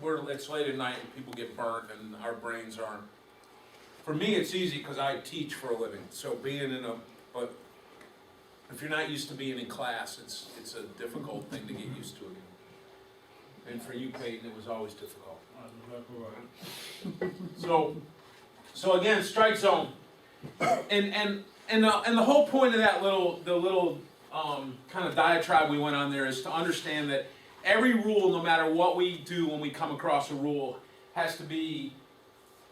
it's late at night and people get burnt and our brains aren't. For me, it's easy because I teach for a living. So but if you're not used to being in class, it's a difficult thing to get used to again. And for you, Peyton, it was always difficult. So again, strike zone, and the whole point of that little kind of diatribe we went on there is to understand that every rule, no matter what we do when we come across a rule, has to be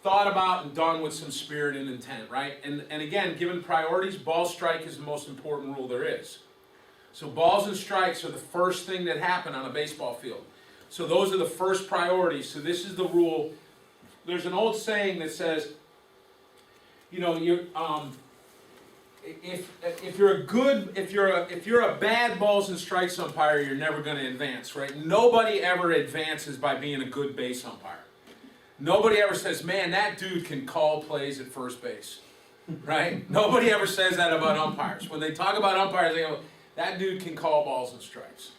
thought about and done with some spirit and intent, right? And again, given priorities, ball strike is the most important rule there is. So balls and strikes are the first thing that happen on a baseball field. So those are the first priorities. So this is the rule. There's an old saying that says, if you're a bad balls and strikes umpire, you're never going to advance, right? Nobody ever advances by being a good base umpire. Nobody ever says, man, that dude can call plays at first base, right? Nobody ever says that about umpires. When they talk about umpires, they go, that dude can call balls and strikes.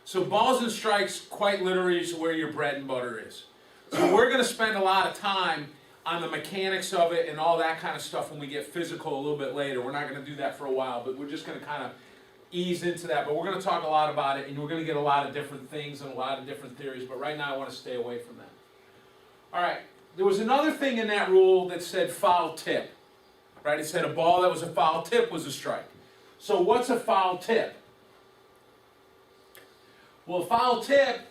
So balls and strikes, quite literally, is where your bread and butter is. So we're going to spend a lot of time on the mechanics of it and all that kind of stuff when we get physical a little bit later. We're not going to do that for a while, but we're just going to kind of ease into that. But we're going to talk a lot about it, and we're going to get a lot of different things and a lot of different theories. But right now I want to stay away from that. All right, there was another thing in that rule that said foul tip. Right, it said a ball that was a foul tip was a strike. So what's a foul tip? Well, a foul tip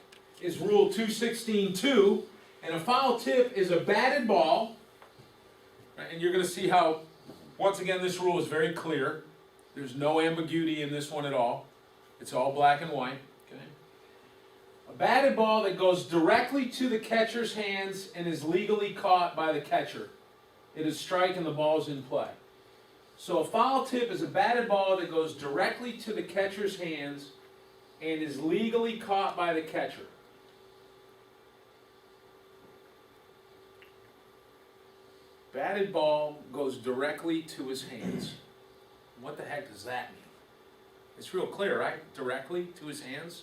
is Rule 216.2, and a foul tip is a batted ball, right, and you're going to see how, once again, this rule is very clear. There's no ambiguity in this one at all. It's all black and white. Okay? A batted ball that goes directly to the catcher's hands and is legally caught by the catcher. It is strike and the ball is in play. So a foul tip is a batted ball that goes directly to the catcher's hands and is legally caught by the catcher. Batted ball goes directly to his hands. What the heck does that mean? It's real clear, right? Directly to his hands.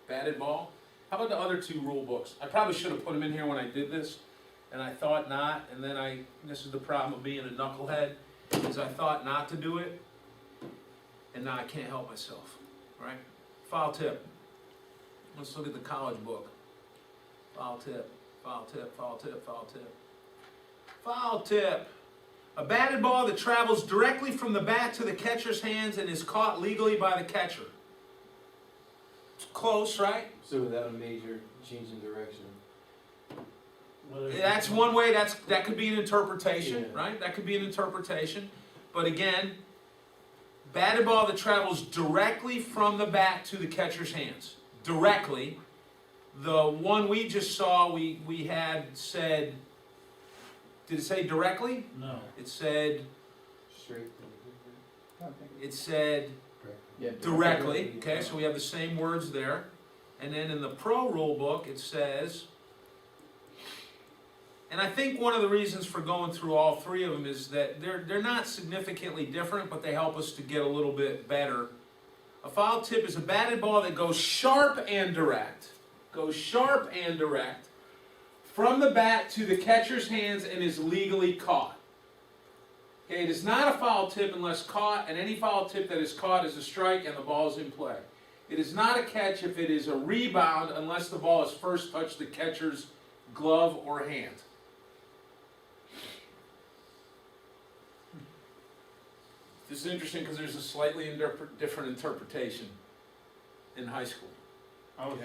Batted ball. How about the other two rule books? I probably should have put them in here when I did this, and I thought not, and then this is the problem of being a knucklehead, is I thought not to do it, and now I can't help myself, right? Foul tip. Let's look at the college book. Foul tip, foul tip, foul tip, foul tip. Foul tip. A batted ball that travels directly from the bat to the catcher's hands and is caught legally by the catcher. It's close, right? So without a major change in direction. That's one way, that could be an interpretation, Yeah. right? That could be an interpretation. But again, batted ball that travels directly from the bat to the catcher's hands. Directly. The one we just saw, we had said, did it say directly? No. It said, Straight. it said Yeah, directly. Okay, so we have the same words there. And then in the pro rule book, it says, and I think one of the reasons for going through all three of them is that they're not significantly different, but they help us to get a little bit better. A foul tip is a batted ball that goes sharp and direct. Goes sharp and direct from the bat to the catcher's hands and is legally caught. Okay, it is not a foul tip unless caught, and any foul tip that is caught is a strike and the ball is in play. It is not a catch if it is a rebound unless the ball has first touched the catcher's glove or hand. This is interesting because there's a slightly different interpretation in high school. I was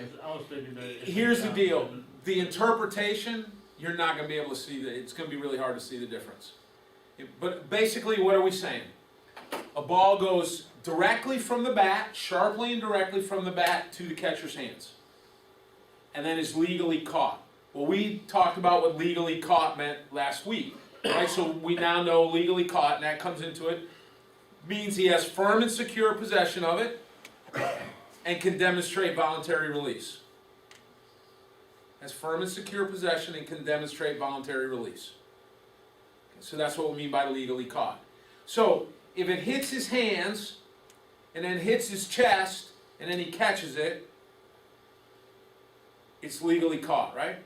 thinking that. Here's the deal. The interpretation, you're not going to be able to see it's going to be really hard to see the difference. But basically, what are we saying? A ball goes directly from the bat, sharply and directly from the bat to the catcher's hands. And then is legally caught. Well, we talked about what legally caught meant last week. Right? So we now know legally caught, and that comes into it. Means he has firm and secure possession of it and can demonstrate voluntary release. Has firm and secure possession and can demonstrate voluntary release. So that's what we mean by legally caught. So if it hits his hands and then hits his chest and then he catches it, it's legally caught, right?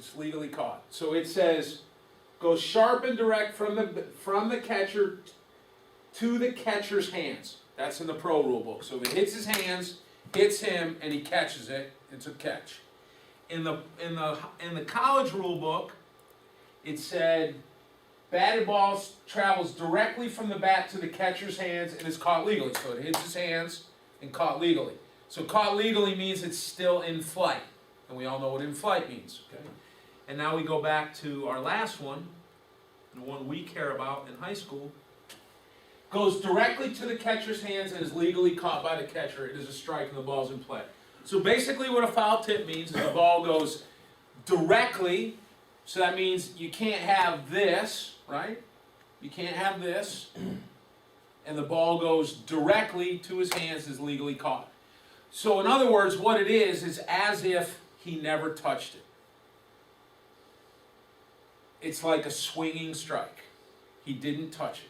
It's legally caught. So it says, goes sharp and direct from the catcher to the catcher's hands. That's in the pro rule book. So if it hits his hands, hits him, and he catches it, it's a catch. In the college rule book, it said batted ball travels directly from the bat to the catcher's hands and is caught legally. So it hits his hands and caught legally. So caught legally means it's still in flight. And we all know what in flight means. Okay? And now we go back to our last one, the one we care about in high school. Goes directly to the catcher's hands and is legally caught by the catcher. It is a strike and the ball's in play. So basically what a foul tip means is the ball goes directly. So that means you can't have this, right? You can't have this. And the ball goes directly to his hands, is legally caught. So in other words, what it is as if he never touched it. It's like a swinging strike. He didn't touch it.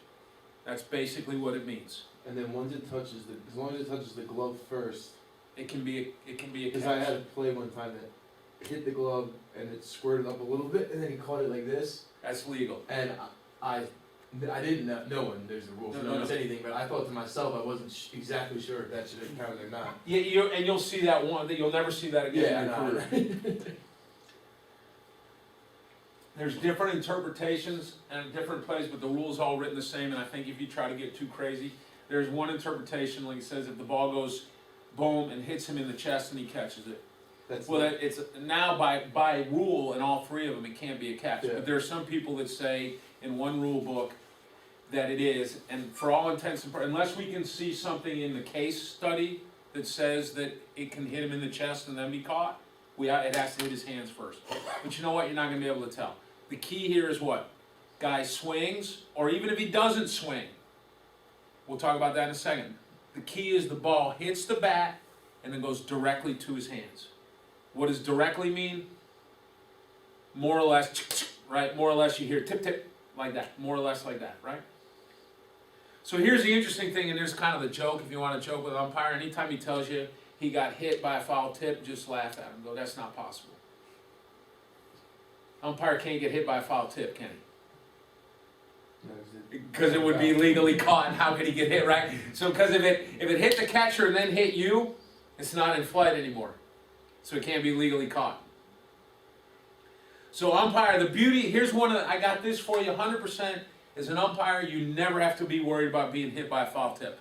That's basically what it means. And then once it touches as long as it touches the glove first. It can be a Because catch. I had a play one time that hit the glove and it squirted up a little bit, and then he caught it like this. That's legal. And I didn't know when there's a rule, so no one said anything. But I thought to myself, I wasn't exactly sure if that should have counted or not. Yeah, and you'll see that one. That you'll never see that again in your career. There's different interpretations and different plays, but the rule's all written the same. And I think if you try to get too crazy, there's one interpretation, like it says, if the ball goes boom and hits him in the chest and he catches it. It's now by rule in all three of them, it can't be a catch. Yeah. But there are some people that say in one rule book that it is, and for all intents and purposes, unless we can see something in the case study that says that it can hit him in the chest and then be caught, it has to hit his hands first. But you know what? You're not going to be able to tell. The key here is what? Guy swings, or even if he doesn't swing, we'll talk about that in a second. The key is the ball hits the bat and then goes directly to his hands. What does directly mean? More or less, right? More or less you hear tip, tip, like that. More or less like that, right? So here's the interesting thing, and there's kind of the joke, if you want to joke with an umpire. Anytime he tells you he got hit by a foul tip, just laugh at him. Go, that's not possible. Umpire can't get hit by a foul tip, can he? Because it would be legally caught, and how could he get hit, right? So because if it hit the catcher and then hit you, it's not in flight anymore. So it can't be legally caught. So umpire, the beauty, here's I got this for you 100%. As an umpire, you never have to be worried about being hit by a foul tip.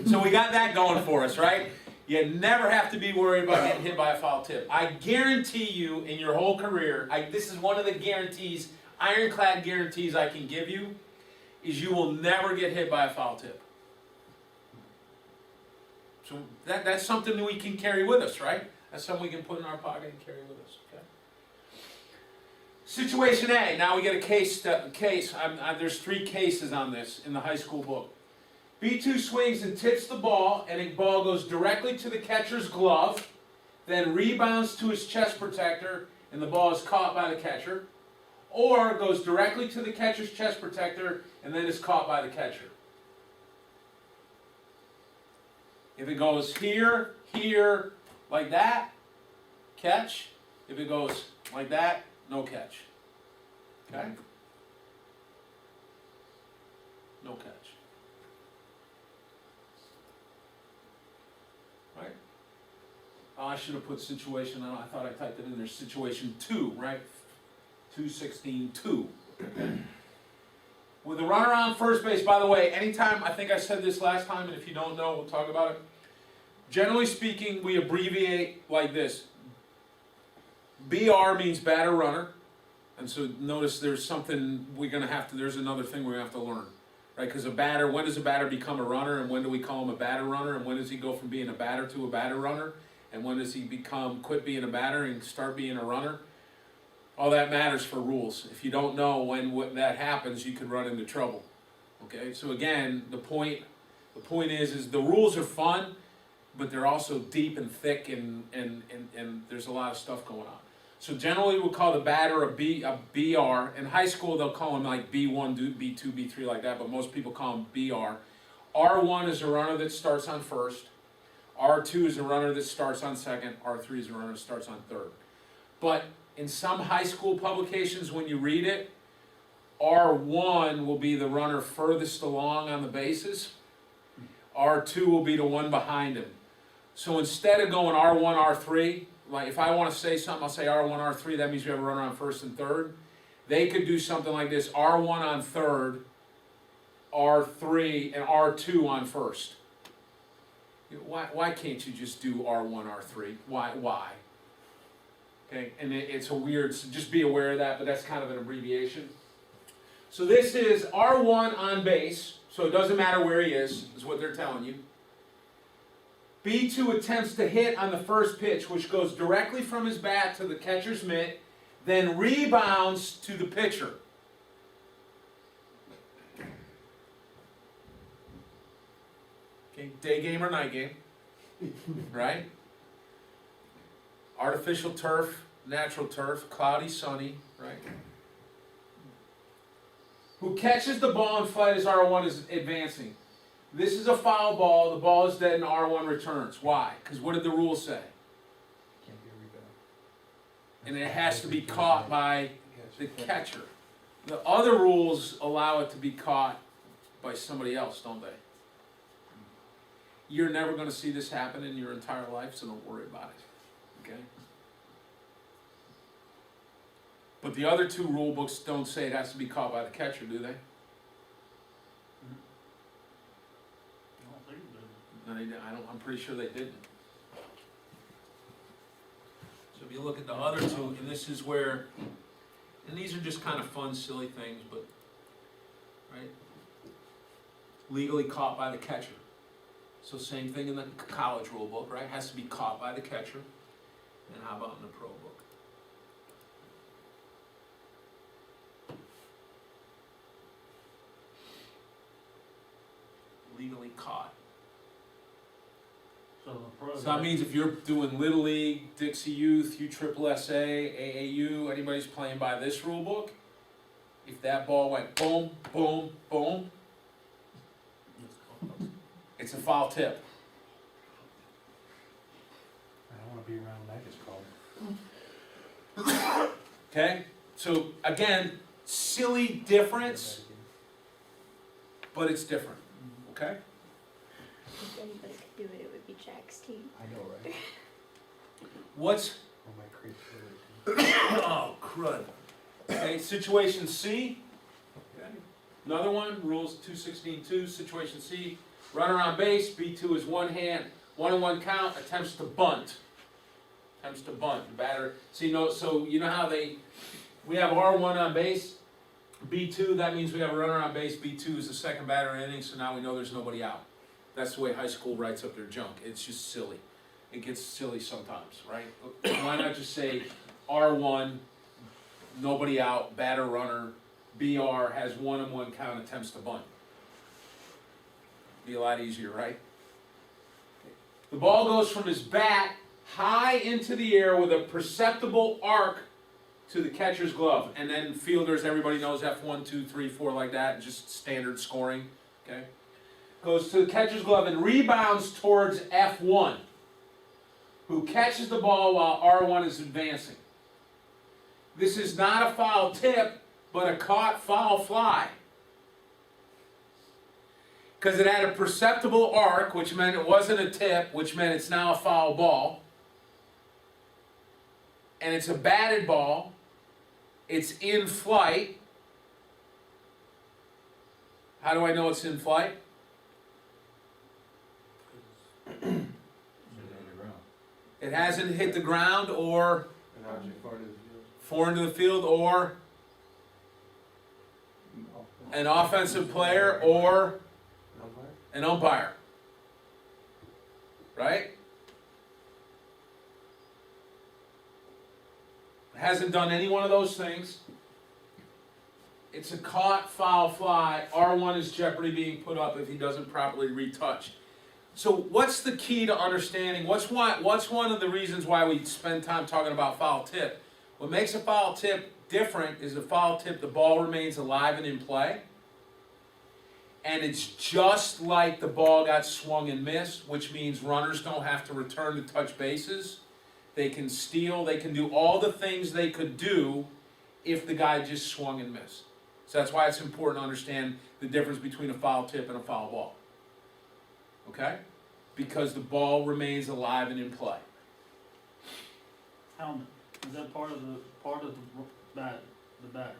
So we got that going for us, right? You never have to be worried about getting hit by a foul tip. I guarantee you in your whole career, this is one of the guarantees, ironclad guarantees I can give you, is you will never get hit by a foul tip. So that's something that we can carry with us, right? That's something we can put in our pocket and carry with us, okay? Situation A, now we get a case. There's 3 cases on this in the high school book. B2 swings and tips the ball, and the ball goes directly to the catcher's glove, then rebounds to his chest protector, and the ball is caught by the catcher. Or goes directly to the catcher's chest protector, and then is caught by the catcher. If it goes here, here, like that, catch. If it goes like that, no catch. Okay? No catch. Right? Oh, I should have put situation, I thought I typed it in there, situation 2, right? 2:16:2. With a runner on first base, by the way, anytime, I think I said this last time, and if you don't know, we'll talk about it. Generally speaking, we abbreviate like this. BR means batter runner. And so notice there's something there's another thing we're going to have to learn. Right? Because when does a batter become a runner, and when do we call him a batter runner, and when does he go from being a batter to a batter runner, and when does he quit being a batter and start being a runner? All that matters for rules. If you don't know when that happens, you could run into trouble. Okay? So again, the point is the rules are fun, but they're also deep and thick, and there's a lot of stuff going on. So generally we'll call the batter a BR. In high school they'll call him like B1, B2, B3 like that, but most people call him BR. R1 is a runner that starts on first. R2 is a runner that starts on second. R3 is a runner that starts on third. But in some high school publications, when you read it, R1 will be the runner furthest along on the bases. R2 will be the one behind him. So instead of going R1, R3, like if I want to say something, I'll say R1, R3, that means we have a runner on first and third. They could do something like this, R1 on third, R3, and R2 on first. Why can't you just do R1, R3? Why? Okay, and it's a weird, so just be aware of that, but that's kind of an abbreviation. So this is R1 on base, so it doesn't matter where he is what they're telling you. B2 attempts to hit on the first pitch, which goes directly from his bat to the catcher's mitt, then rebounds to the pitcher. Okay, day game or night game, right? Artificial turf, natural turf, cloudy, sunny, right? Who catches the ball in flight as R1 is advancing. This is a foul ball, the ball is dead and R1 returns. Why? Because what did the rule say? Can't be a rebound. And it has to be caught by the catcher. The other rules allow it to be caught by somebody else, don't they? You're never going to see this happen in your entire life, so don't worry about it. Okay? But the other two rule books don't say it has to be caught by the catcher, do they? I don't think it does. I'm pretty sure they didn't. So if you look at the other two, and this is where, and these are just kind of fun, silly things, but, right? Legally caught by the catcher. So same thing in the college rule book, right? Has to be caught by the catcher. And how about in the pro book? Legally caught. So the pro. So that means if you're doing Little League, Dixie Youth, USSSA, AAU, anybody's playing by this rule book, if that ball went boom, boom, boom, it's a foul tip. I don't want to be around when that gets called. Okay? So again, silly difference, but it's different. Okay? If anybody could do it, it would be Jack's team. I know, right? What's Oh, my creativity. oh crud. Okay, situation C. Okay. Another one, rules 216.2, situation C. Runner on base, B2 is one hand, 1-1 count, attempts to bunt. Attempts to bunt. The batter, so you know how we have R1 on base, B2, that means we have a runner on base, B2 is the second batter in the inning, so now we know there's nobody out. That's the way high school writes up their junk. It's just silly. It gets silly sometimes, right? Why not just say R1, nobody out, batter runner, BR has 1-1 count, attempts to bunt. Be a lot easier, right? The ball goes from his bat high into the air with a perceptible arc to the catcher's glove. And then fielders, everybody knows F1, 2, 3, 4 like that, just standard scoring. Okay? Goes to the catcher's glove and rebounds towards F1, who catches the ball while R1 is advancing. This is not a foul tip, but a caught foul fly. Because it had a perceptible arc, which meant it wasn't a tip, which meant it's now a foul ball. And it's a batted ball. It's in flight. How do I know it's in flight? It hasn't hit the ground or An object far into the field. far into the field or an offensive player or An umpire? an umpire. Right? Hasn't done any one of those things. It's a caught foul fly. R1 is jeopardy being put up if he doesn't properly retouch. So what's the key to understanding? What's one of the reasons why we spend time talking about foul tip? What makes a foul tip different is a foul tip, the ball remains alive and in play. And it's just like the ball got swung and missed, which means runners don't have to return to touch bases. they can steal, they can do all the things they could do if the guy just swung and missed. So that's why it's important to understand the difference between a foul tip and a foul ball. Okay? Because the ball remains alive and in play. Helmet, is that part of the batter? The batter.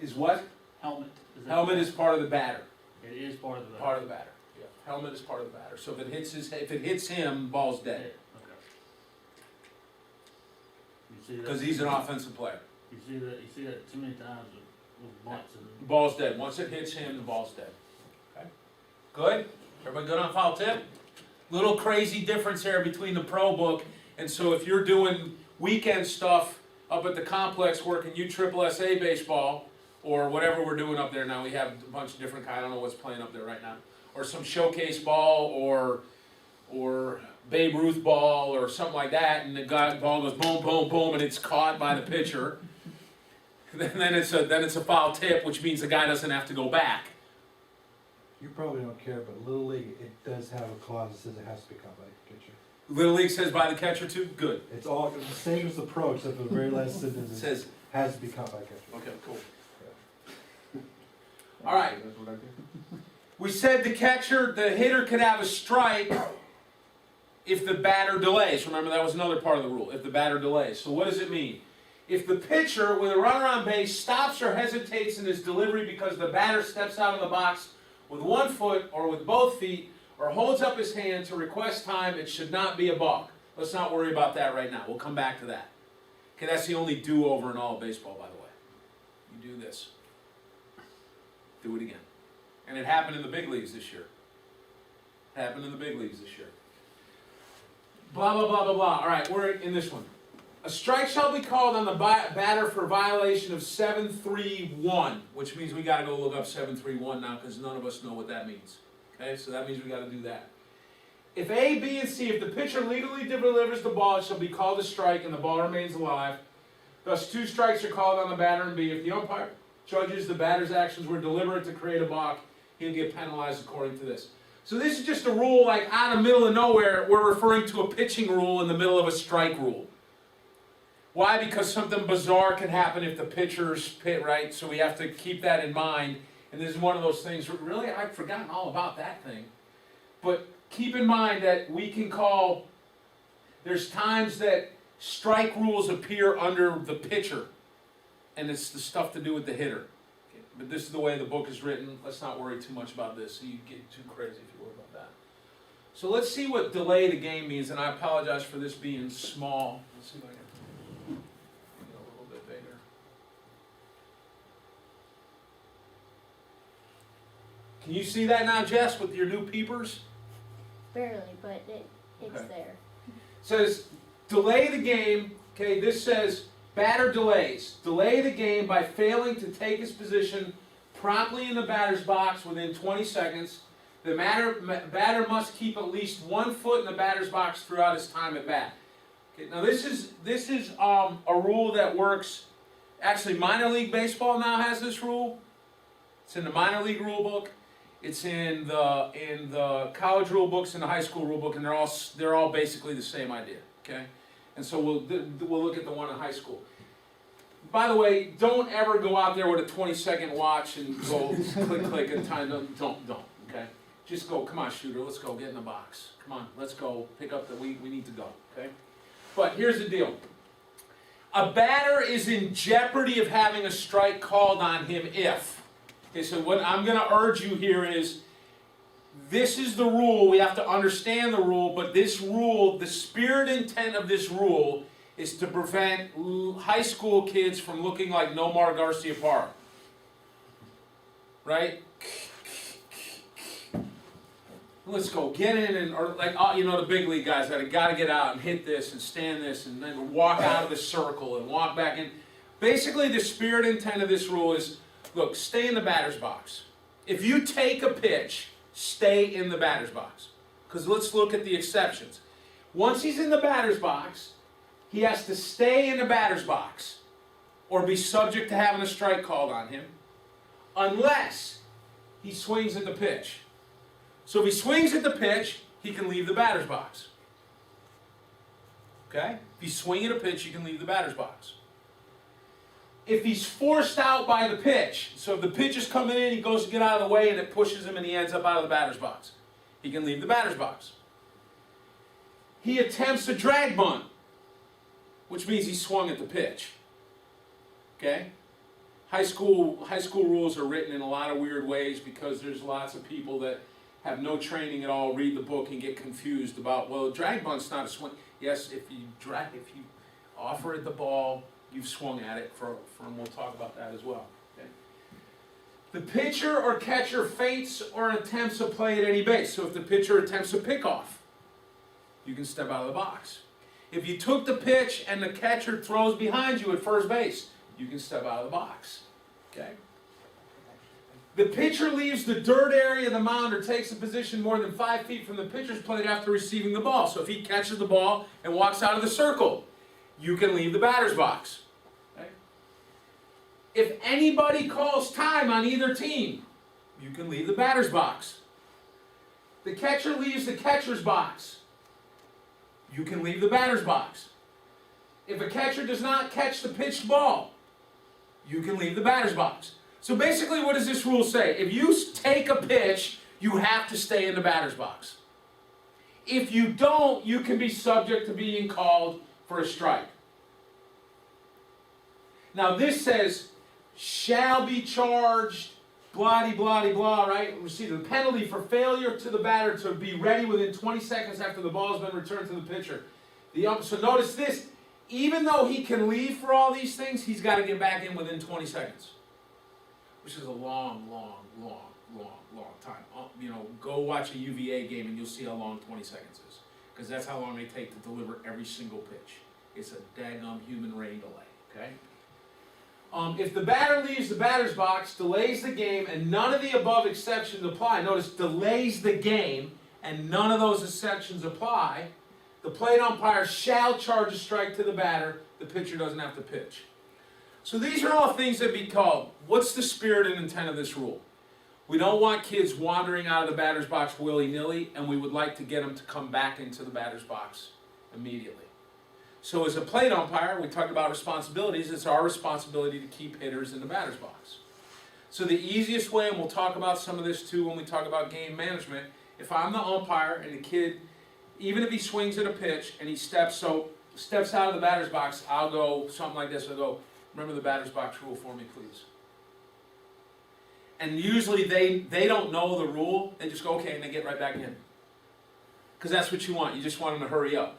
Is what? Helmet. Helmet is part of the batter. It is part of the batter. Part of the batter. Yeah. Helmet is part of the batter. So if it hits him, the ball's dead. Okay. You see that? Because he's an offensive player. You see that too many times with bunts and. The ball's dead. Once it hits him, the ball's dead. Okay? Good? Everybody good on foul tip? Little crazy difference there between the pro book. And so if you're doing weekend stuff up at the complex working USSSA baseball, or whatever we're doing up there now, we have a bunch of different kinds, I don't know what's playing up there right now, or some showcase ball, or Babe Ruth ball, or something like that, and the ball goes boom, boom, boom, and it's caught by the pitcher. then it's a foul tip, which means the guy doesn't have to go back. You probably don't care, but Little League, it does have a clause that says it has to be caught by the pitcher. Little League says by the catcher too? Good. It's all the same as the pro, except for the very last sentence Says, has to be caught by the catcher. okay, cool. All right. We said the hitter could have a strike if the batter delays. Remember, that was another part of the rule, if the batter delays. So what does it mean? If the pitcher, with a runner on base, stops or hesitates in his delivery because the batter steps out of the box with 1 foot or with both feet, or holds up his hand to request time, it should not be a balk. Let's not worry about that right now. We'll come back to that. Okay, that's the only do-over in all of baseball, by the way. You do this. Do it again. And it happened in the big leagues this year. Blah, blah, blah, blah, blah. All right, we're in this one. A strike shall be called on the batter for violation of 731, which means we got to go look up 731 now because none of us know what that means. Okay, so that means we got to do that. If A, B, and C, if the pitcher legally delivers the ball, it shall be called a strike and the ball remains alive. Thus, 2 strikes are called on the batter and B. If the umpire judges the batter's actions were deliberate to create a balk, he'll get penalized according to this. So this is just a rule like out of the middle of nowhere. We're referring to a pitching rule in the middle of a strike rule. Why? Because something bizarre can happen if the pitcher's pit, right? So we have to keep that in mind. And this is one of those things, really, I've forgotten all about that thing. But keep in mind that we can call, there's times that strike rules appear under the pitcher. And it's the stuff to do with the hitter. Okay. But this is the way the book is written. Let's not worry too much about this. So you get too crazy if you worry about that. So let's see what delay the game means. And I apologize for this being small. Let's see if I can make it a little bit bigger. Can you see that now, Jess, with your new peepers? Barely, but it's Okay. there. Says delay the game. Okay, this says batter delays. Delay the game by failing to take his position promptly in the batter's box within 20 seconds. The batter must keep at least 1 foot in the batter's box throughout his time at bat. Okay, now this is a rule that works. Actually, minor league baseball now has this rule. It's in the minor league rule book. It's in the college rule books and the high school rule book, and they're all basically the same idea. Okay, and so we'll look at the one in high school. By the way, don't ever go out there with a 20-second watch and go click and time. Don't. Okay, just go. Come on, shooter. Let's go. Get in the box. Come on. Let's go. Pick up the. We need to go. Okay, but here's the deal. A batter is in jeopardy of having a strike called on him if. Okay, so what I'm going to urge you here is, this is the rule. We have to understand the rule, but this rule, the spirit intent of this rule is to prevent high school kids from looking like Nomar Garciaparra. Right? Let's go. Get in and, or like, the big league guys that have got to get out and hit this and stand this and then walk out of the circle and walk back in. Basically, the spirit intent of this rule is, look, stay in the batter's box. If you take a pitch, stay in the batter's box. Because let's look at the exceptions. Once he's in the batter's box, he has to stay in the batter's box or be subject to having a strike called on him unless he swings at the pitch. So if he swings at the pitch, he can leave the batter's box. Okay? If he's swinging a pitch, you can leave the batter's box. If he's forced out by the pitch, so if the pitch is coming in, he goes to get out of the way and it pushes him and he ends up out of the batter's box, he can leave the batter's box. He attempts a drag bunt, which means he swung at the pitch. Okay? High school rules are written in a lot of weird ways because there's lots of people that have no training at all, read the book and get confused about, well, a drag bunt's not a swing. Yes, if you offer it the ball, you've swung at it and we'll talk about that as well. Okay? The pitcher or catcher feints or attempts a play at any base. So if the pitcher attempts a pickoff, you can step out of the box. If you took the pitch and the catcher throws behind you at first base, you can step out of the box. Okay? The pitcher leaves the dirt area of the mound or takes a position more than 5 feet from the pitcher's plate after receiving the ball. So if he catches the ball and walks out of the circle, you can leave the batter's box. Okay? If anybody calls time on either team, you can leave the batter's box. The catcher leaves the catcher's box. You can leave the batter's box. If a catcher does not catch the pitched ball, you can leave the batter's box. So basically, what does this rule say? If you take a pitch, you have to stay in the batter's box. If you don't, you can be subject to being called for a strike. Now this says, shall be charged, blah, blah, blah, right? Receive the penalty for failure to the batter to be ready within 20 seconds after the ball has been returned to the pitcher. So notice this, even though he can leave for all these things, he's got to get back in within 20 seconds. Which is a long time. Go watch a UVA game and you'll see how long 20 seconds is. Because that's how long they take to deliver every single pitch. It's a daggum human rain delay, okay? If the batter leaves the batter's box, delays the game, and none of the above exceptions apply, notice delays the game, and none of those exceptions apply, the plate umpire shall charge a strike to the batter. The pitcher doesn't have to pitch. So these are all things that be called. What's the spirit and intent of this rule? We don't want kids wandering out of the batter's box willy-nilly, and we would like to get them to come back into the batter's box immediately. So as a plate umpire, we talked about responsibilities. It's our responsibility to keep hitters in the batter's box. So the easiest way, and we'll talk about some of this too when we talk about game management, if I'm the umpire and the kid, even if he swings at a pitch and he steps out of the batter's box, I'll go something like this. I'll go, remember the batter's box rule for me, please. And usually they don't know the rule. They just go, okay, and they get right back in. Because that's what you want. You just want them to hurry up.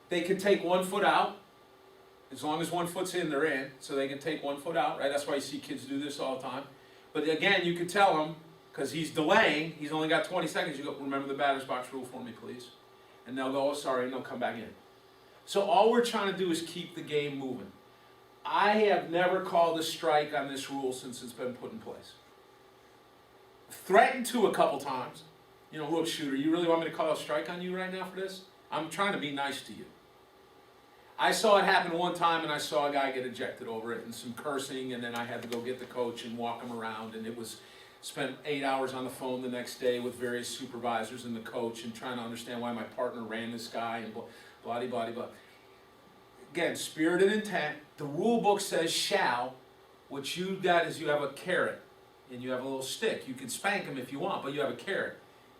They can take 1 foot out. As long as 1 foot's in, they're in. So they can take 1 foot out, right? That's why you see kids do this all the time. But again, you can tell them, because he's delaying, he's only got 20 seconds, you go, remember the batter's box rule for me, please. And they'll go, oh, sorry, and they'll come back in. So all we're trying to do is keep the game moving. I have never called a strike on this rule since it's been put in place. Threatened to a couple times. Look, shooter, you really want me to call a strike on you right now for this? I'm trying to be nice to you. I saw it happen one time, and I saw a guy get ejected over it, and some cursing, and then I had to go get the coach and walk him around, and it was spent 8 hours on the phone the next day with various supervisors and the coach, and trying to understand why my partner ran this guy, and blah, blah, blah, blah. Again, spirit and intent. The rule book says shall. What you got is you have a carrot, and you have a little stick. You can spank him if you want, but you have a carrot.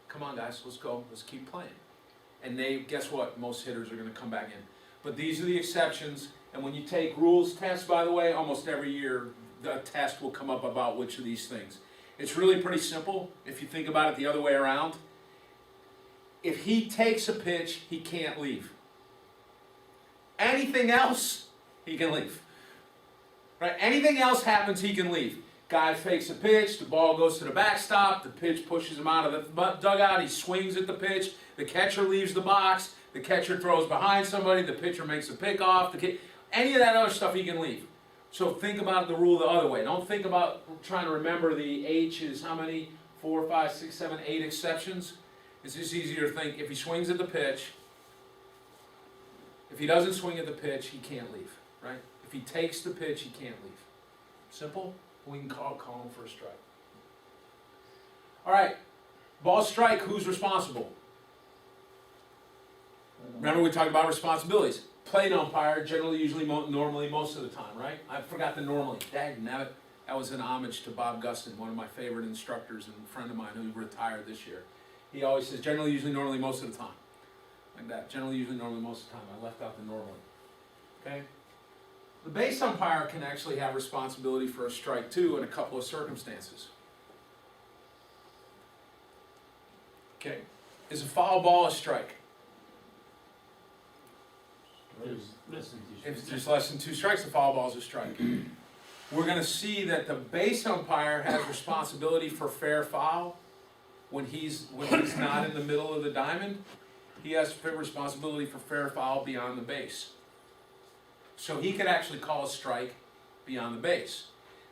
Come on, guys, let's go. Let's keep playing. And guess what? Most hitters are going to come back in. But these are the exceptions. And when you take rules tests, by the way, almost every year the test will come up about which of these things. It's really pretty simple if you think about it the other way around. If he takes a pitch, he can't leave. Anything else, he can leave. Right? Anything else happens, he can leave. Guy fakes a pitch, the ball goes to the backstop, the pitch pushes him out of the dugout, he swings at the pitch, the catcher leaves the box, the catcher throws behind somebody, the pitcher makes a pickoff, any of that other stuff he can leave. So think about the rule the other way. Don't think about trying to remember the H is how many, 4, 5, 6, 7, 8 exceptions. It's just easier to think if he swings at the pitch, if he doesn't swing at the pitch, he can't leave, right? If he takes the pitch, he can't leave. Simple? We can call him for a strike. All right, ball strike, who's responsible? Remember we talked about responsibilities. Plate umpire, generally, usually, normally, most of the time, right? I forgot the normally. That was an homage to Bob Gustin, one of my favorite instructors and a friend of mine who retired this year. He always says generally, usually, normally, most of the time. Like that. Generally, usually, normally, most of the time. I left out the normally. Okay? The base umpire can actually have responsibility for a strike too in a couple of circumstances. Okay? Is a foul ball a strike? If there's less than 2 strikes, the foul ball is a strike. We're going to see that the base umpire has responsibility for fair foul when he's not in the middle of the diamond. He has responsibility for fair foul beyond the base. So he could actually call a strike beyond the base.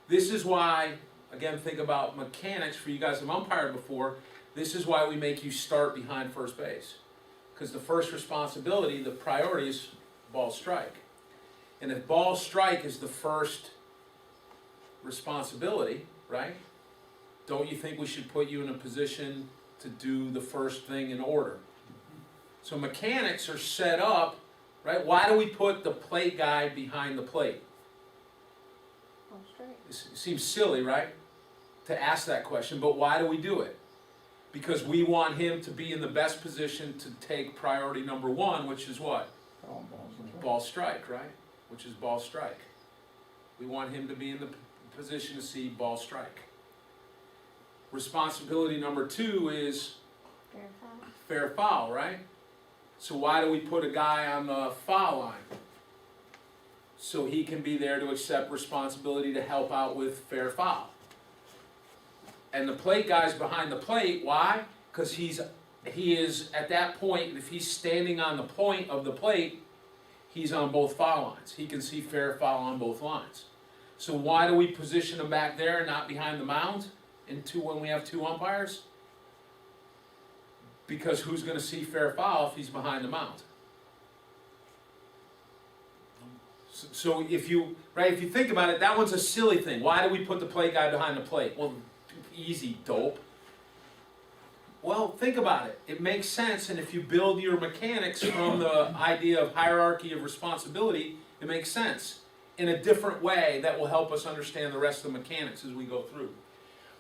This is why, again, think about mechanics for you guys who have umpired before. This is why we make you start behind first base. Because the first responsibility, the priority is ball strike. And if ball strike is the first responsibility, right? Don't you think we should put you in a position to do the first thing in order? So mechanics are set up, right? Why do we put the plate guy behind the plate? Ball strike. It seems silly, right? To ask that question, but why do we do it? Because we want him to be in the best position to take priority number 1, which is what? Ball strike, right? Which is ball strike. We want him to be in the position to see ball strike. Responsibility number 2 is Fair foul. fair foul, right? So why do we put a guy on the foul line? So he can be there to accept responsibility to help out with fair foul. And the plate guy's behind the plate, why? Because he is at that point, if he's standing on the point of the plate, he's on both foul lines. He can see fair foul on both lines. So why do we position him back there and not behind the mound when we have 2 umpires? Because who's going to see fair foul if he's behind the mound? So if you think about it, that one's a silly thing. Why do we put the plate guy behind the plate? Well, easy, dope. Well, think about it. It makes sense, and if you build your mechanics from the idea of hierarchy of responsibility, it makes sense in a different way that will help us understand the rest of the mechanics as we go through.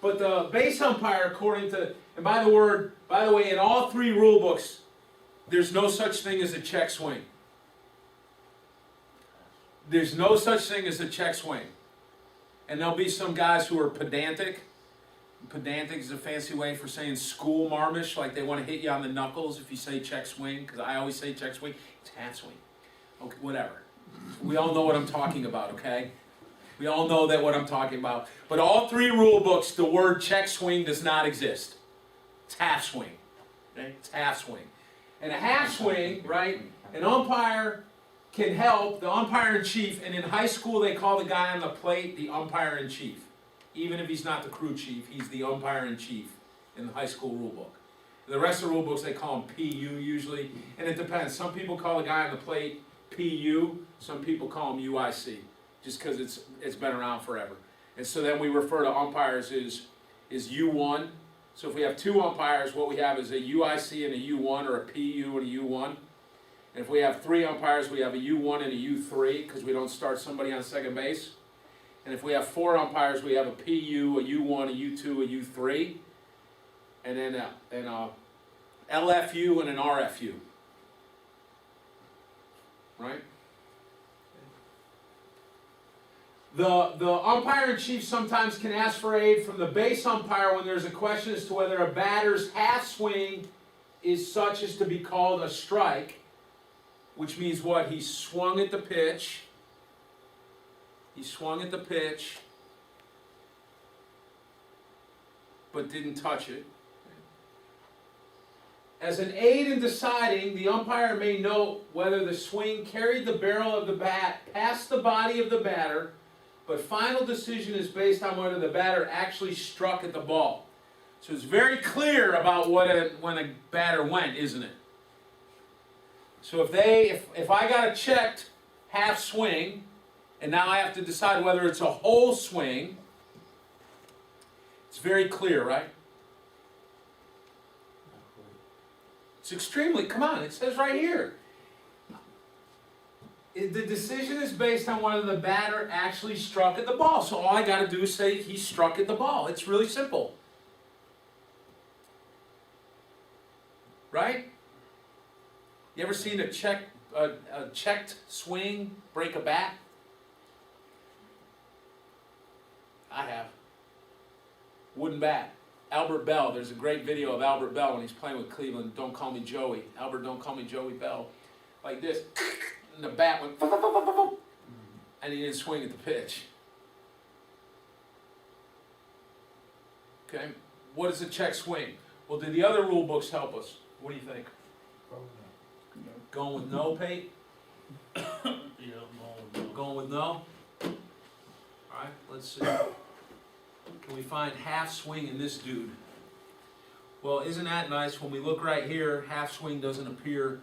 But the base umpire, according to, and by the way, in all 3 rule books, there's no such thing as a check swing. There's no such thing as a check swing. And there'll be some guys who are pedantic. Pedantic is a fancy way for saying school marmish, like they want to hit you on the knuckles if you say check swing, because I always say check swing. It's half swing. Okay, whatever. We all know what I'm talking about, okay? We all know that what I'm talking about. But all 3 rule books, the word check swing does not exist. It's half swing. Okay? It's half swing. And a half swing, right, an umpire can help, the umpire-in-chief, and in high school they call the guy on the plate the umpire-in-chief. Even if he's not the crew chief, he's the umpire-in-chief in the high school rule book. The rest of the rule books, they call him PU usually, and it depends. Some people call the guy on the plate PU, some people call him UIC, just because it's been around forever. And so then we refer to umpires as U1. So if we have 2 umpires, what we have is a UIC and a U1, or a PU and a U1. And if we have 3 umpires, we have a U1 and a U3, because we don't start somebody on second base. And if we have 4 umpires, we have a PU, a U1, a U2, a U3, and then a LFU and an RFU. Right? The umpire-in-chief sometimes can ask for aid from the base umpire when there's a question as to whether a batter's half swing is such as to be called a strike, which means what? He swung at the pitch. He swung at the pitch, but didn't touch it. As an aid in deciding, the umpire may note whether the swing carried the barrel of the bat past the body of the batter, but final decision is based on whether the batter actually struck at the ball. So it's very clear about when a batter went, isn't it? So if I got a checked half swing, and now I have to decide whether it's a whole swing, it's very clear, right? It's extremely, come on, it says right here. The decision is based on whether the batter actually struck at the ball. So all I gotta do is say he struck at the ball. It's really simple. Right? You ever seen a checked swing break a bat? I have. Wooden bat. Albert Bell, there's a great video of Albert Bell when he's playing with Cleveland. Don't call me Joey. Albert, don't call me Joey Bell. Like this. And the bat went, and he didn't swing at the pitch. Okay, what is a check swing? Well, did the other rule books help us? What do you think? Probably Going with no, Pate? Yeah, no. Going with no? Alright, let's see. Can we find half swing in this dude? Well, isn't that nice? When we look right here, half swing doesn't appear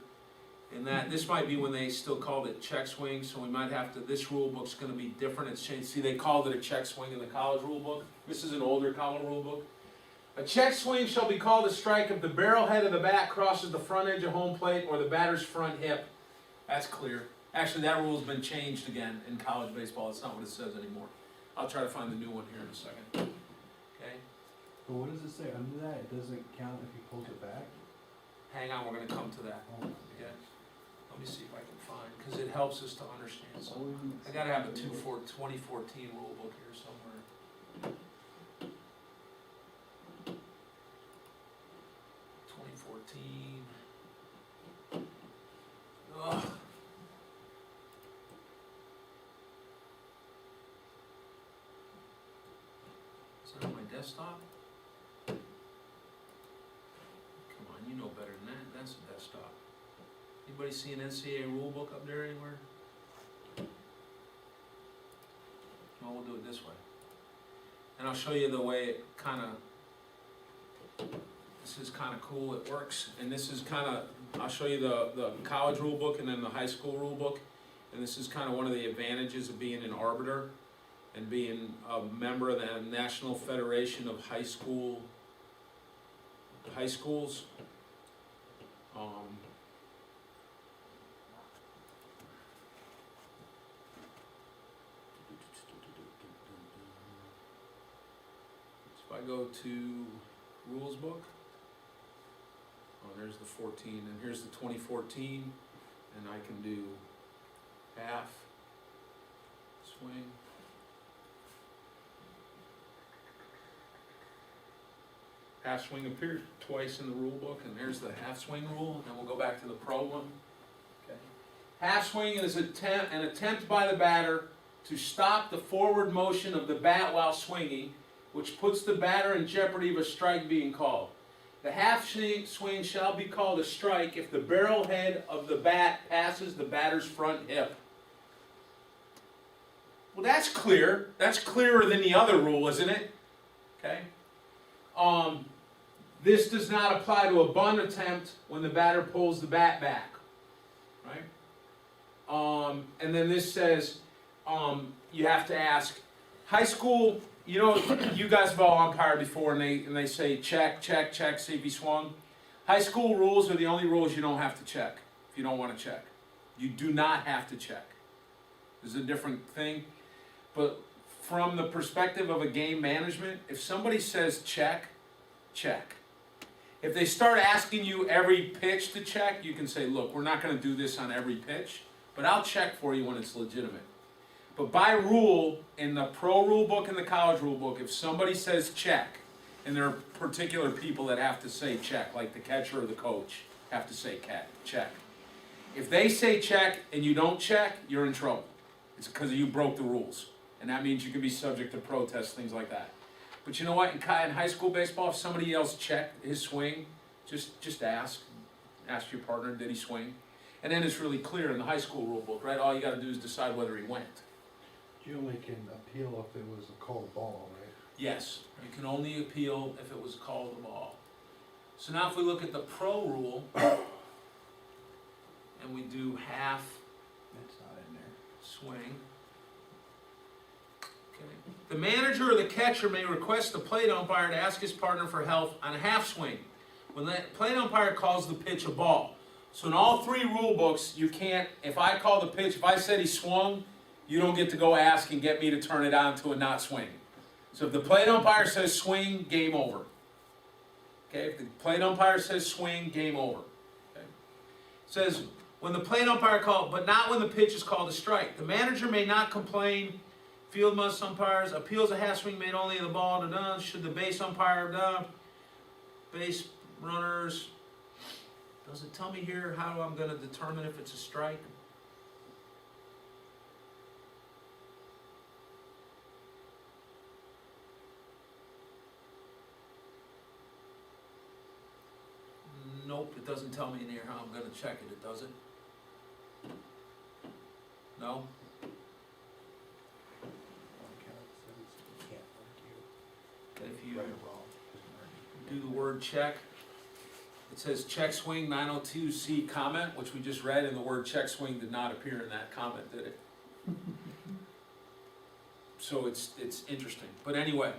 in that. This might be when they still called it check swing, so we might have to, this rule book's gonna be different. It's changed. See, they called it a check swing in the college rule book. This is an older college rule book. A check swing shall be called a strike if the barrel head of the bat crosses the front edge of home plate or the batter's front hip. That's clear. Actually, that rule's been changed again in college baseball. It's not what it says anymore. I'll try to find the new one here in a second. Okay? But what does it say under that? It doesn't count if he pulls it back? Hang on, we're gonna come to that. Oh. Okay? Let me see if I can find, because it helps us to understand something. I gotta have a 2014 rule book here somewhere. Ugh. Is that on my desktop? Come on, you know better than that. That's a desktop. Anybody see an NCAA rule book up there anywhere? Well, we'll do it this way. And I'll show you the way it kind of, this is kind of cool, it works. And this is kind of, I'll show you the college rule book and then the high school rule book. And this is kind of one of the advantages of being an arbiter and being a member of the National Federation of High Schools. So if I go to rules book, oh, there's the 14, and here's the 2014, and I can do half swing. Half swing appears twice in the rule book, and there's the half swing rule, and we'll go back to the pro one. Okay. Half swing is an attempt by the batter to stop the forward motion of the bat while swinging, which puts the batter in jeopardy of a strike being called. The half swing shall be called a strike if the barrel head of the bat passes the batter's front hip. Well, that's clear. That's clearer than the other rule, isn't it? Okay. This does not apply to a bunt attempt when the batter pulls the bat back, right? And then this says you have to ask high school. You know, you guys have all umpired before, and they say check, check, check, see if he swung. High school rules are the only rules you don't have to check if you don't want to check. You do not have to check. This is a different thing, but from the perspective of a game management, if somebody says check, check. If they start asking you every pitch to check, you can say, look, we're not going to do this on every pitch, but I'll check for you when it's legitimate. But by rule, in the pro rule book and the college rule book, if somebody says check, and there are particular people that have to say check, like the catcher or the coach have to say check. If they say check and you don't check, you're in trouble. It's because you broke the rules. And that means you can be subject to protests, things like that. But you know what? In high school baseball, if somebody else checked his swing, just ask. Ask your partner, did he swing? And then it's really clear in the high school rule book, right? All you got to do is decide whether he went. You only can appeal if it was a called ball, right? Yes, you can only appeal if it was called a ball. So now if we look at the pro rule, and we do half It's not in there. swing. Okay. The manager or the catcher may request the plate umpire to ask his partner for help on a half swing, When the plate umpire calls the pitch a ball. So in all three rule books, you can't, if I call the pitch, if I said he swung, you don't get to go ask and get me to turn it on to a not swing. So if the plate umpire says swing, game over. Okay, if the plate umpire says swing, game over. Okay. It says, when the plate umpire called, but not when the pitch is called a strike. The manager may not complain. Field must umpires. Appeals a half swing made only of the ball. Should the base umpire, base runners. Does it tell me here how I'm going to determine if it's a strike? Nope, it doesn't tell me in here how I'm going to check it, does it? No? If you do the word check, it says check swing 902C comment, which we just read, and the word check swing did not appear in that comment, did it? So it's interesting. But anyway,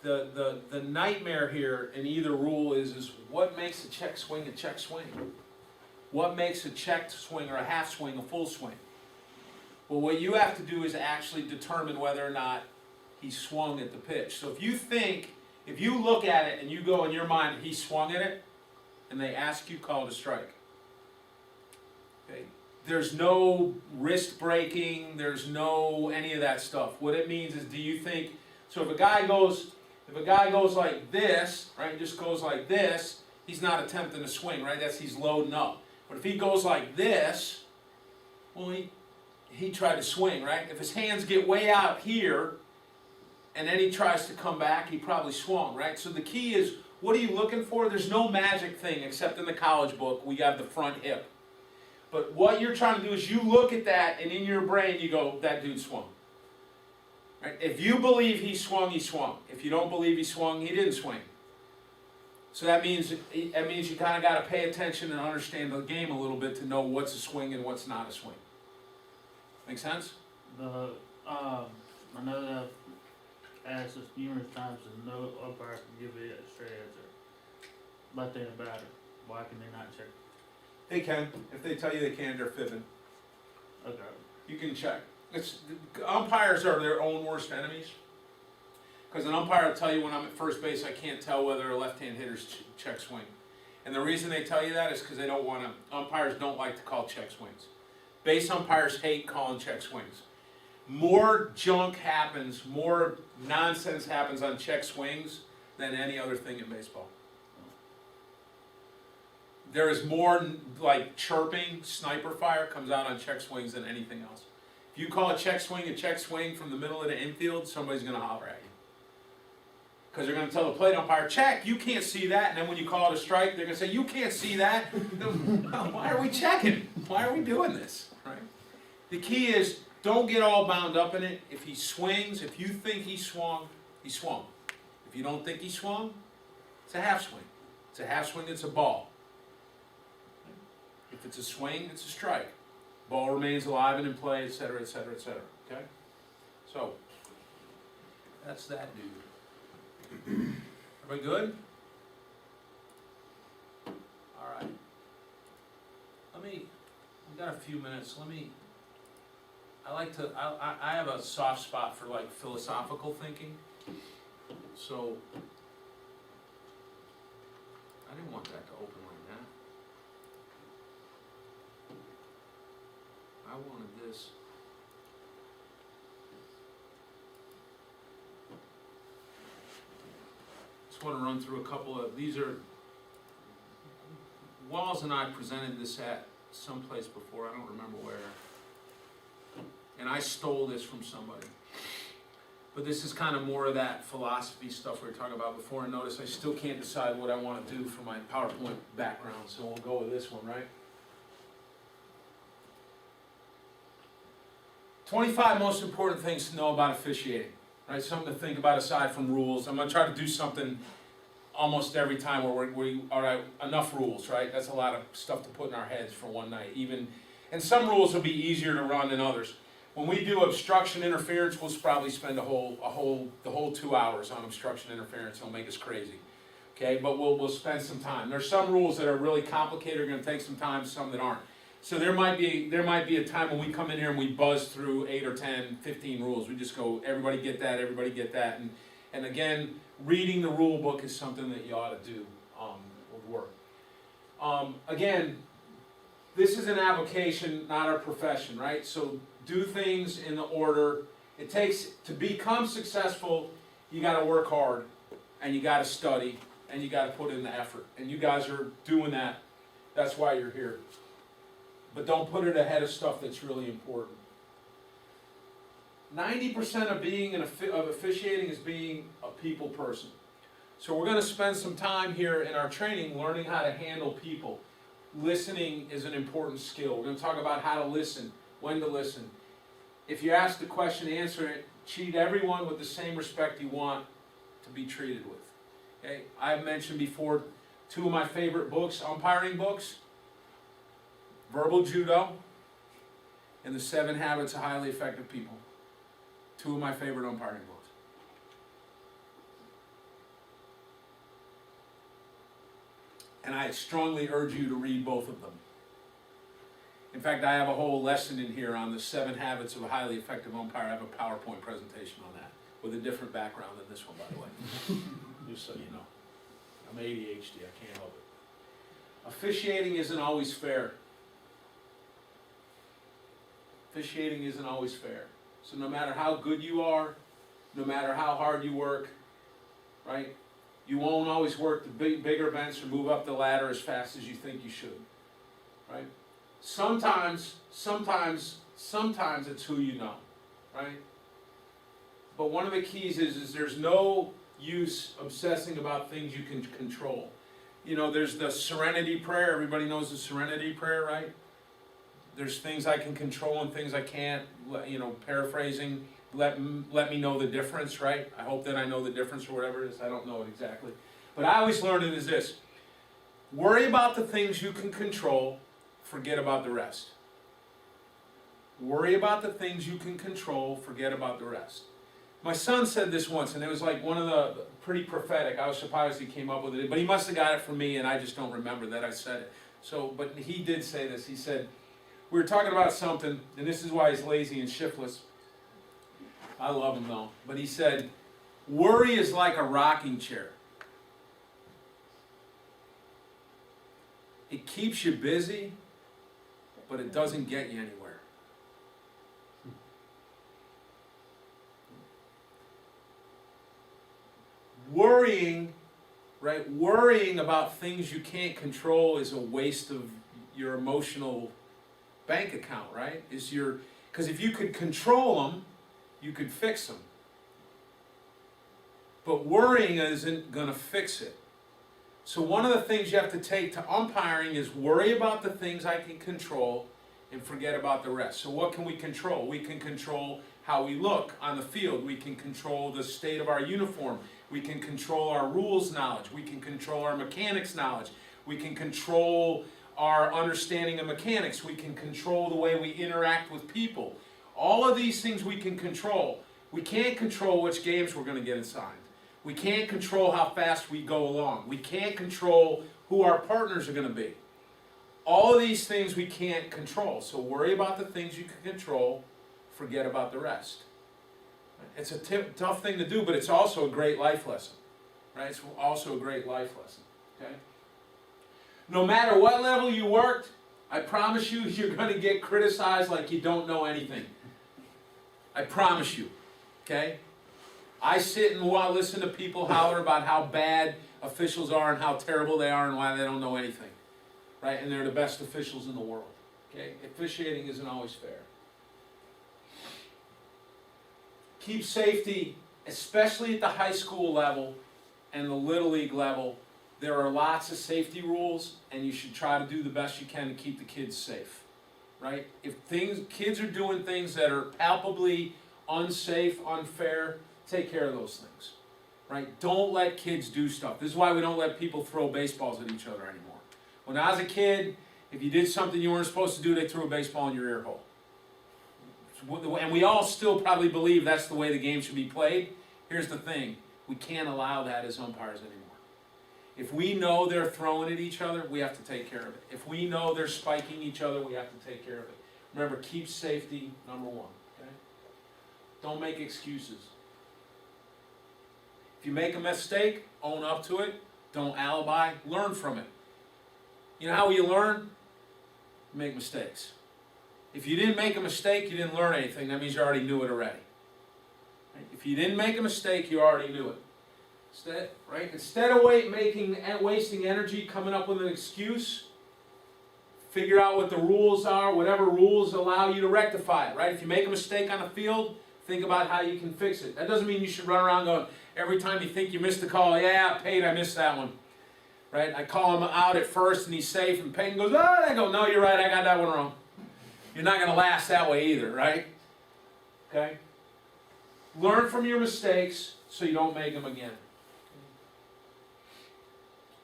the nightmare here in either rule is what makes a check swing a check swing? What makes a checked swing or a half swing a full swing? Well, what you have to do is actually determine whether or not he swung at the pitch. So if you look at it and you go in your mind, he swung at it, and they ask you, call it a strike. Okay? There's no wrist breaking, there's no any of that stuff. What it means is, do you think, so if a guy goes like this, right, just goes like this, he's not attempting to swing, right? He's loading up. But if he goes like this, well, he tried to swing, right? If his hands get way out here, and then he tries to come back, he probably swung, right? So the key is, what are you looking for? There's no magic thing, except in the college book, we have the front hip. But what you're trying to do is you look at that, and in your brain you go, that dude swung. Right? If you believe he swung, he swung. If you don't believe he swung, he didn't swing. So that means you kind of got to pay attention and understand the game a little bit to know what's a swing and what's not a swing. Make sense? I know that I've asked this numerous times and no umpire can give it a straight answer. Left-handed batter, why can they not check? They can. If they tell you they can, they're fibbing. Okay. You can check. Umpires are their own worst enemies. Because an umpire will tell you when I'm at first base, I can't tell whether a left-hand hitter's check swing. And the reason they tell you that is because they don't want to. Umpires don't like to call check swings. Base umpires hate calling check swings. More junk happens, more nonsense happens on check swings than any other thing in baseball. There is more like chirping, sniper fire comes out on check swings than anything else. If you call a check swing from the middle of the infield, somebody's going to holler at you. Because they're going to tell the plate umpire, check, you can't see that. And then when you call it a strike, they're going to say, you can't see that. Why are we checking? Why are we doing this? Right? The key is, don't get all bound up in it. If he swings, if you think he swung, he swung. If you don't think he swung, it's a half swing. It's a half swing, it's a ball. If it's a swing, it's a strike. Ball remains alive and in play, etc., etc., etc. Okay? So, that's that dude. Everybody good? Alright. We've got a few minutes. I have a soft spot for like philosophical thinking. So, I didn't want that to open like that. I wanted this. Just want to run through a couple of, these are, Walls and I presented this at someplace before, I don't remember where. And I stole this from somebody. But this is kind of more of that philosophy stuff we were talking about before. And notice I still can't decide what I want to do for my PowerPoint background, so we'll go with this one, right? 25 most important things to know about officiating, right? Something to think about aside from rules. I'm going to try to do something almost every time where all right, enough rules, right? That's a lot of stuff to put in our heads for one night. And some rules will be easier to run than others. When we do obstruction interference, we'll probably spend the whole 2 hours on obstruction interference. It'll make us crazy. Okay, but we'll spend some time. There's some rules that are really complicated, are gonna take some time, some that aren't. So there might be a time when we come in here and we buzz through 8 or 10, 15 rules. We just go, everybody get that, everybody get that. And again, reading the rule book is something that you ought to do, would work. Again, this is an avocation, not a profession, right? So do things in the order. It takes, to become successful, you gotta work hard, and you gotta study, and you gotta put in the effort. And you guys are doing that. That's why you're here. But don't put it ahead of stuff that's really important. 90% of officiating is being a people person. So we're going to spend some time here in our training learning how to handle people. Listening is an important skill. We're going to talk about how to listen, when to listen. If you ask the question, answer it. Treat everyone with the same respect you want to be treated with. Okay? I've mentioned before 2 of my favorite books, umpiring books. Verbal Judo, and The 7 Habits of Highly Effective People. 2 of my favorite umpiring books. And I strongly urge you to read both of them. In fact, I have a whole lesson in here on the 7 Habits of a Highly Effective Umpire. I have a PowerPoint presentation on that, with a different background than this one, by the way. Just so you know. I'm ADHD, I can't help it. Officiating isn't always fair. Officiating isn't always fair. So no matter how good you are, no matter how hard you work, right? You won't always work the bigger events or move up the ladder as fast as you think you should, right? Sometimes it's who you know, right? But one of the keys is there's no use obsessing about things you can control. You know, there's the serenity prayer. Everybody knows the serenity prayer, right? There's things I can control and things I can't, you know, paraphrasing, let me know the difference, right? I hope that I know the difference or whatever it is. I don't know it exactly. But I always learned it as this. Worry about the things you can control, forget about the rest. Worry about the things you can control, forget about the rest. My son said this once, and it was like one of the pretty prophetic. I was surprised he came up with it, but he must have got it from me, and I just don't remember that I said it. So, but he did say this. He said, we were talking about something, and this is why he's lazy and shiftless. I love him though. But he said, worry is like a rocking chair. It keeps you busy, but it doesn't get you anywhere. Worrying, right? Worrying about things you can't control is a waste of your emotional bank account, right? Because if you could control them, you could fix them. But worrying isn't going to fix it. So one of the things you have to take to umpiring is worry about the things I can control and forget about the rest. So what can we control? We can control how we look on the field. We can control the state of our uniform. We can control our rules knowledge. We can control our mechanics knowledge. We can control our understanding of mechanics. We can control the way we interact with people. All of these things we can control. We can't control which games we're going to get assigned. We can't control how fast we go along. We can't control who our partners are going to be. All of these things we can't control. So worry about the things you can control, forget about the rest. It's a tough thing to do, but it's also a great life lesson. Right? It's also a great life lesson. Okay? No matter what level you worked, I promise you, you're going to get criticized like you don't know anything. I promise you. Okay? I sit and listen to people holler about how bad officials are and how terrible they are and why they don't know anything. Right? And they're the best officials in the world. Okay? Officiating isn't always fair. Keep safety, especially at the high school level and the Little League level. There are lots of safety rules, and you should try to do the best you can to keep the kids safe. Right? If kids are doing things that are palpably unsafe, unfair, take care of those things. Right? Don't let kids do stuff. This is why we don't let people throw baseballs at each other anymore. When I was a kid, if you did something you weren't supposed to do, they threw a baseball in your ear hole. And we all still probably believe that's the way the game should be played. Here's the thing. We can't allow that as umpires anymore. If we know they're throwing at each other, we have to take care of it. If we know they're spiking each other, we have to take care of it. Remember, keep safety number one, okay? Don't make excuses. If you make a mistake, own up to it. Don't alibi. Learn from it. You know how you learn? Make mistakes. If you didn't make a mistake, you didn't learn anything. That means you already knew it already. Right? If you didn't make a mistake, you already knew it. Instead of wasting energy coming up with an excuse, figure out what the rules are, whatever rules allow you to rectify it, right? If you make a mistake on the field, think about how you can fix it. That doesn't mean you should run around going, every time you think you missed a call, yeah, Pate, I missed that one. Right? I call him out at first and he's safe, and Peyton goes, oh, I go, no, you're right, I got that one wrong. You're not going to last that way either, right? Okay? Learn from your mistakes so you don't make them again.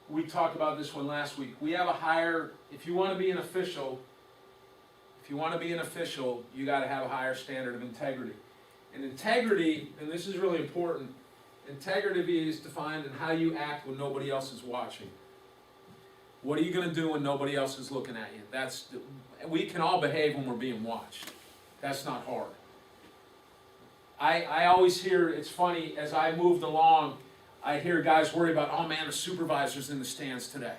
We talked about this one last week. We have a higher, if you want to be an official, you got to have a higher standard of integrity. And integrity, and this is really important, integrity is defined in how you act when nobody else is watching. What are you going to do when nobody else is looking at you? We can all behave when we're being watched. That's not hard. I always hear, it's funny, as I moved along, I hear guys worry about, oh man, the supervisor's in the stands today.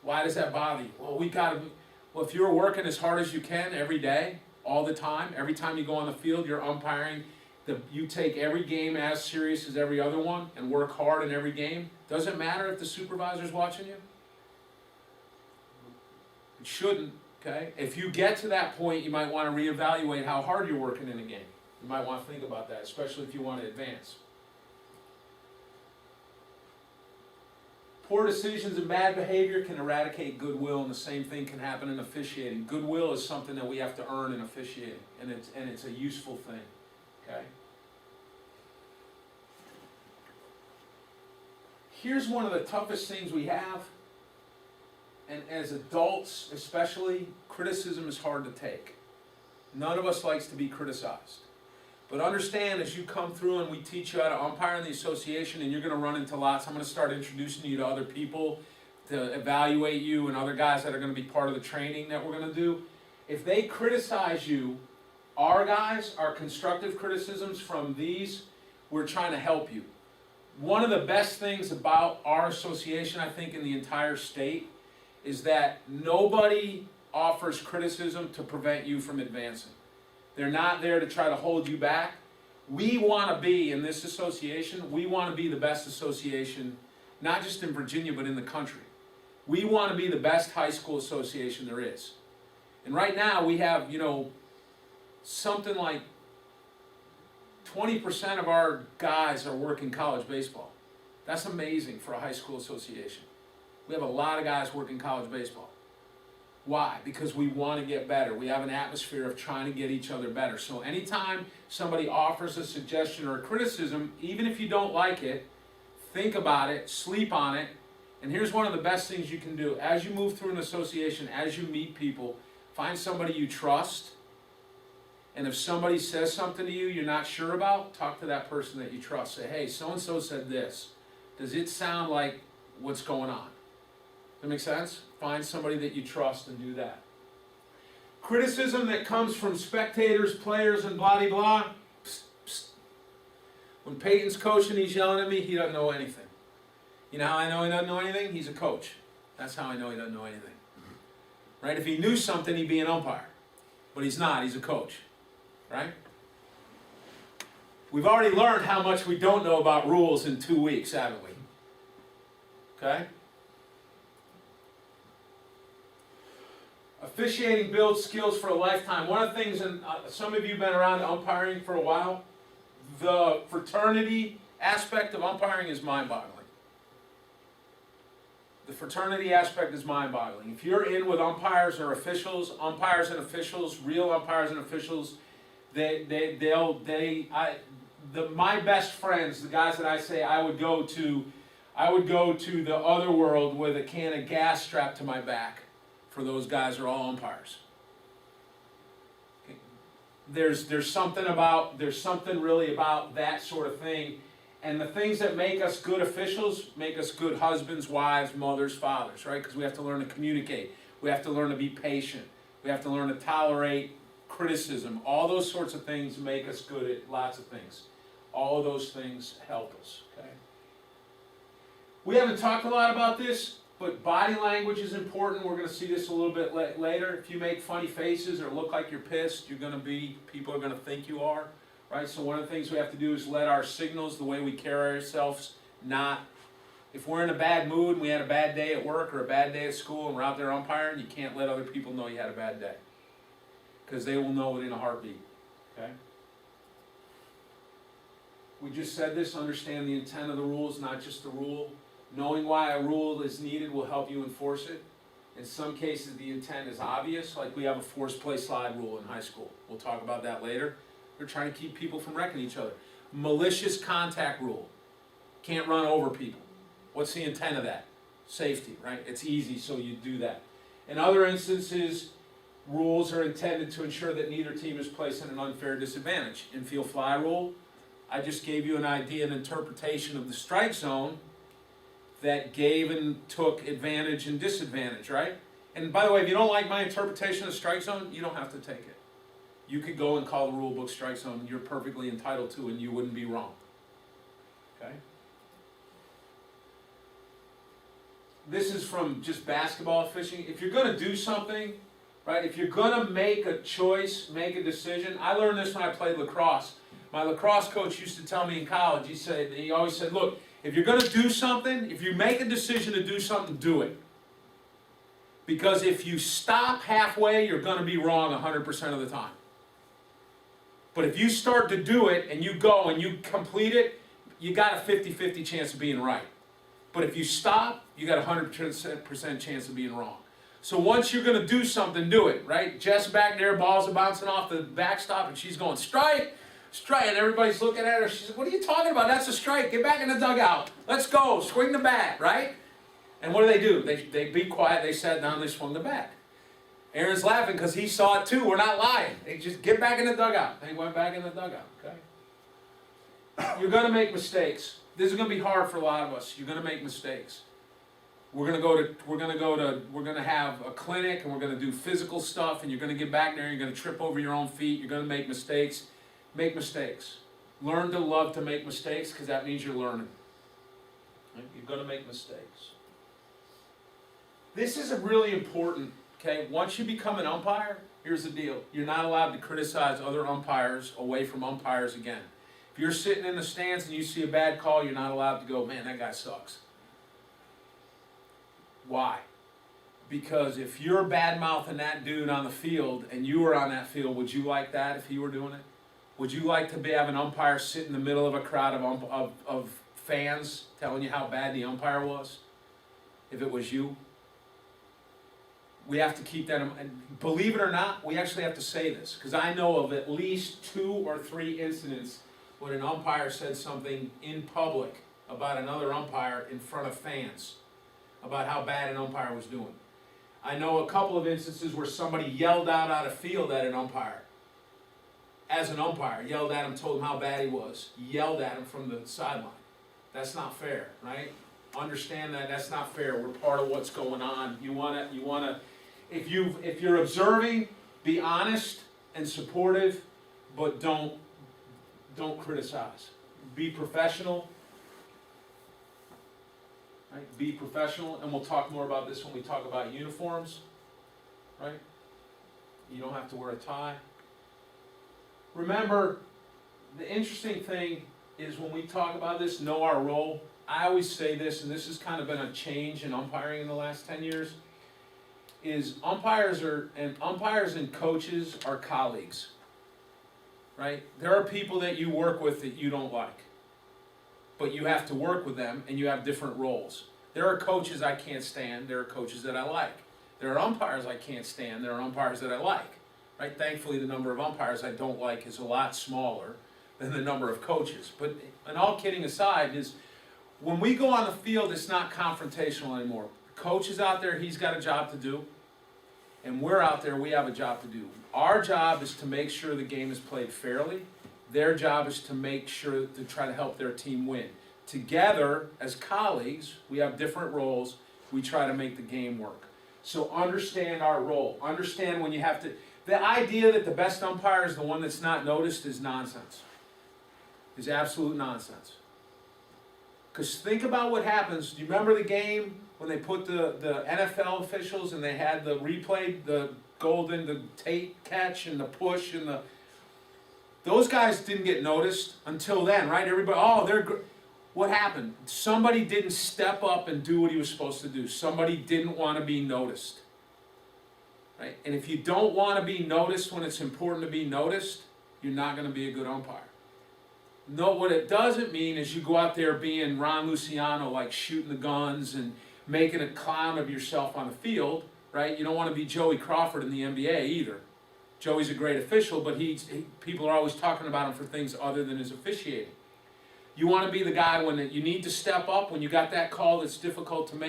Why does that bother you? Well, if you're working as hard as you can every day, all the time, every time you go on the field, you're umpiring, you take every game as serious as every other one and work hard in every game. Doesn't matter if the supervisor's watching you. It shouldn't, okay? If you get to that point, you might want to reevaluate how hard you're working in a game. You might want to think about that, especially if you want to advance. Poor decisions and bad behavior can eradicate goodwill, and the same thing can happen in officiating. Goodwill is something that we have to earn in officiating, and it's a useful thing. Okay? Here's one of the toughest things we have, and as adults especially, criticism is hard to take. None of us likes to be criticized. But understand, as you come through and we teach you how to umpire in the association, and you're going to run into lots, I'm going to start introducing you to other people to evaluate you and other guys that are going to be part of the training that we're going to do. If they criticize you, our constructive criticisms from these, we're trying to help you. One of the best things about our association, I think, in the entire state, is that nobody offers criticism to prevent you from advancing. They're not there to try to hold you back. We want to be, in this association, we want to be the best association, not just in Virginia, but in the country. We want to be the best high school association there is. And right now we have, something like 20% of our guys are working college baseball. That's amazing for a high school association. We have a lot of guys working college baseball. Why? Because we want to get better. We have an atmosphere of trying to get each other better. So anytime somebody offers a suggestion or a criticism, even if you don't like it, think about it, sleep on it. And here's one of the best things you can do. As you move through an association, as you meet people, find somebody you trust. And if somebody says something to you you're not sure about, talk to that person that you trust. Say, hey, so-and-so said this. Does it sound like what's going on? Does that make sense? Find somebody that you trust and do that. Criticism that comes from spectators, players, and blah-de-blah. Psst, psst. When Peyton's coaching, he's yelling at me, he doesn't know anything. You know how I know he doesn't know anything? He's a coach. That's how I know he doesn't know anything. Right? If he knew something, he'd be an umpire. But he's not. He's a coach. Right? We've already learned how much we don't know about rules in 2 weeks, haven't we? Okay? Officiating builds skills for a lifetime. One of the things, and some of you have been around umpiring for a while, the fraternity aspect of umpiring is mind-boggling. The fraternity aspect is mind-boggling. If you're in with umpires or officials, real umpires and officials, my best friends, the guys that I say I would go to the other world with a can of gas strapped to my back. For those guys are all umpires. Okay. There's something really about that sort of thing, And the things that make us good officials make us good husbands, wives, mothers, fathers, right? Because we have to learn to communicate. We have to learn to be patient. We have to learn to tolerate criticism. All those sorts of things make us good at lots of things. All of those things help us, okay? We haven't talked a lot about this, but body language is important. We're going to see this a little bit later. If you make funny faces or look like you're pissed, people are going to think you are. Right, so one of the things we have to do is let our signals, the way we carry ourselves, if we're in a bad mood and we had a bad day at work or a bad day at school and we're out there umpiring, you can't let other people know you had a bad day. Because they will know it in a heartbeat, okay? We just said this, understand the intent of the rules, not just the rule. Knowing why a rule is needed will help you enforce it. In some cases, the intent is obvious, like we have a forced play slide rule in high school. We'll talk about that later. We're trying to keep people from wrecking each other. Malicious contact rule. Can't run over people. What's the intent of that? Safety, right? It's easy, so you do that. In other instances, rules are intended to ensure that neither team is placed in an unfair disadvantage. Infield fly rule, I just gave you an idea, an interpretation of the strike zone that gave and took advantage and disadvantage, right? And by the way, if you don't like my interpretation of the strike zone, you don't have to take it. You could go and call the rule book strike zone. You're perfectly entitled to, and you wouldn't be wrong. Okay? This is from just basketball fishing. If you're going to do something, right, if you're going to make a choice, make a decision. I learned this when I played lacrosse. My lacrosse coach used to tell me in college, he always said, look, if you're going to do something, if you make a decision to do something, do it. Because if you stop halfway, you're going to be wrong 100% of the time. But if you start to do it and you go and you complete it, you got a 50-50 chance of being right. But if you stop, you got a 100% chance of being wrong. So once you're going to do something, do it, right? Jess back there, balls are bouncing off the backstop, and she's going, strike, strike, and everybody's looking at her. She's like, what are you talking about? That's a strike. Get back in the dugout. Let's go. Swing the bat, right? And what do? They be quiet. They sat down. They swung the bat. Aaron's laughing because he saw it too. We're not lying. They just get back in the dugout. They went back in the dugout, okay? You're going to make mistakes. This is going to be hard for a lot of us. You're going to make mistakes. We're going to have a clinic, and we're going to do physical stuff, and you're going to get back there, you're going to trip over your own feet, you're going to make mistakes. Make mistakes. Learn to love to make mistakes, because that means you're learning. You're going to make mistakes. This is a really important, okay? Once you become an umpire, here's the deal. You're not allowed to criticize other umpires away from umpires again. If you're sitting in the stands and you see a bad call, you're not allowed to go, man, that guy sucks. Why? Because if you're bad-mouthing that dude on the field and you were on that field, would you like that if he were doing it? Would you like to have an umpire sit in the middle of a crowd of fans telling you how bad the umpire was? If it was you? We have to keep that, and believe it or not, we actually have to say this, because I know of at least 2 or 3 incidents when an umpire said something in public about another umpire in front of fans, about how bad an umpire was doing. I know a couple of instances where somebody yelled out of field at an umpire. As an umpire, yelled at him, told him how bad he was, yelled at him from the sideline. That's not fair, right? Understand that that's not fair. We're part of what's going on. You wanna. If you're observing, be honest and supportive, but don't criticize. Be professional. Right? Be professional, and we'll talk more about this when we talk about uniforms. Right? You don't have to wear a tie. Remember, the interesting thing is when we talk about this, know our role. I always say this, and this has kind of been a change in umpiring in the last 10 years, is umpires and coaches are colleagues. Right? There are people that you work with that you don't like, but you have to work with them, and you have different roles. There are coaches I can't stand. There are coaches that I like. There are umpires I can't stand. There are umpires that I like. Right? Thankfully, the number of umpires I don't like is a lot smaller than the number of coaches. But, and all kidding aside, is when we go on the field, it's not confrontational anymore. Coach is out there, he's got a job to do. And we're out there, we have a job to do. Our job is to make sure the game is played fairly Their job is to make sure to try to help their team win. Together, as colleagues, we have different roles. We try to make the game work. So understand our role. Understand when you have to. The idea that the best umpire is the one that's not noticed is nonsense. Is absolute nonsense. Because think about what happens. Do you remember the game when they put the NFL officials and they had the replay, the Tate catch and the push and the. Those guys didn't get noticed until then, right? Everybody, what happened? Somebody didn't step up and do what he was supposed to do. Somebody didn't want to be noticed. Right? And if you don't want to be noticed when it's important to be noticed, you're not going to be a good umpire. No, what it doesn't mean is you go out there being Ron Luciano, like shooting the guns and making a clown of yourself on the field, right? You don't want to be Joey Crawford in the NBA either. Joey's a great official, but people are always talking about him for things other than his officiating. You want to be the guy when you need to step up, when you got that call that's difficult to make.